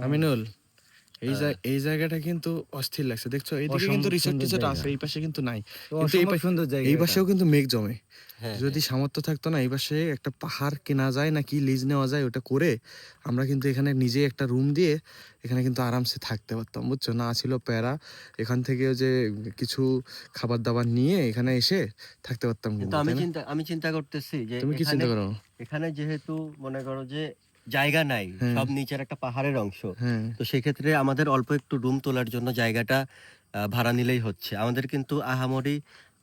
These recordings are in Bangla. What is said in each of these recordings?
আমিনুল, এই জায়গাটা কিন্তু অস্থির লাগছে, দেখছো এইদিকে কিন্তু রিসোর্ট টিসোর্ট আছে, এই পাশে কিন্তু নাই, কিন্তু এই পাশেও কিন্তু মেঘ জমে। যদি সামর্থ্য থাকতো না এই পাশে একটা পাহাড় কেনা যায় নাকি লিজ নেওয়া যায়, ওটা করে আমরা কিন্তু এখানে নিজে একটা রুম দিয়ে এখানে কিন্তু আরামসে থাকতে পারতাম, বুঝছো? না ছিল প্যারা, এখান থেকে যে কিছু খাবার দাবার নিয়ে এখানে এসে থাকতে পারতাম। কিন্তু আমি চিন্তা করতেছি যে তুমি কি চিন্তা করো? এখানে যেহেতু মনে করো যে জায়গা নাই, সব নিচের একটা পাহাড়ের অংশ, তো সেক্ষেত্রে আমাদের অল্প একটু রুম তোলার জন্য জায়গাটা ভাড়া নিলেই হচ্ছে। আমাদের কিন্তু আহামরি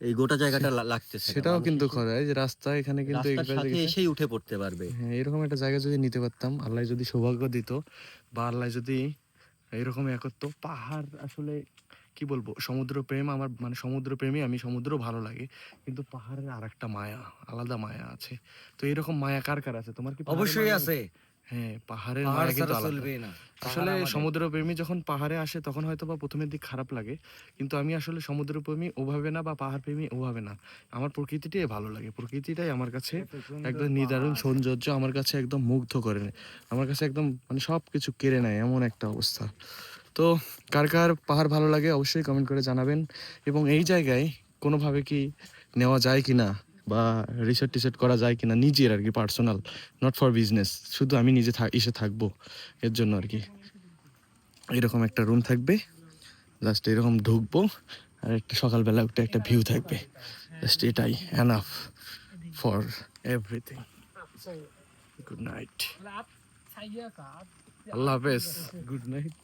এই গোটা জায়গাটা লাগতেছে না। সেটাও কিন্তু খরচ, যে রাস্তা এখানে কিন্তু রাস্তার সাথে এসেই উঠে পড়তে পারবে। হ্যাঁ, এরকম একটা জায়গা যদি নিতে পারতাম, আল্লাহ যদি সৌভাগ্য দিত, বা আল্লাহ যদি এরকম করতো। পাহাড় আসলে কি বলবো, সমুদ্র প্রেম আমার, মানে সমুদ্র প্রেমী আমি, সমুদ্র ভালো লাগে, কিন্তু পাহাড়ের আর একটা মায়া, আলাদা মায়া আছে। তো এরকম মায়া কার কার আছে? তোমার কি? অবশ্যই আছে। হ্যাঁ, পাহাড়ের মায়া কিন্তু চলবে না। আসলে সমুদ্র প্রেমী যখন পাহাড়ে আসে তখন হয়তো বা প্রথমের দিক খারাপ লাগে, কিন্তু আমি আসলে সমুদ্র প্রেমী ওভাবে না, বা পাহাড় প্রেমী ওভাবে না। আমার প্রকৃতিটাই ভালো লাগে, প্রকৃতিটাই আমার কাছে একদম নিদারুণ সৌন্দর্য, আমার কাছে একদম মুগ্ধ করে নেয়, আমার কাছে একদম মানে সব কিছু কেড়ে নেয়, এমন একটা অবস্থা। তো কার কার পাহাড় ভালো লাগে অবশ্যই কমেন্ট করে জানাবেন, এবং এই জায়গায় কোনোভাবে কি নেওয়া যায় কি না, বা রিসোর্ট টিসোর্ট করা যায় কিনা, নিজের আর কি, পার্সোনাল, নট ফর বিজনেস, শুধু আমি নিজে এসে থাকবো এর জন্য আর কি। এরকম একটা রুম থাকবে, জাস্ট এরকম ঢুকবো, আর একটা সকালবেলা উঠে একটা ভিউ থাকবে, জাস্ট এটাই enough for everything. Good night, আল্লাহ হাফেজ, গুড নাইট।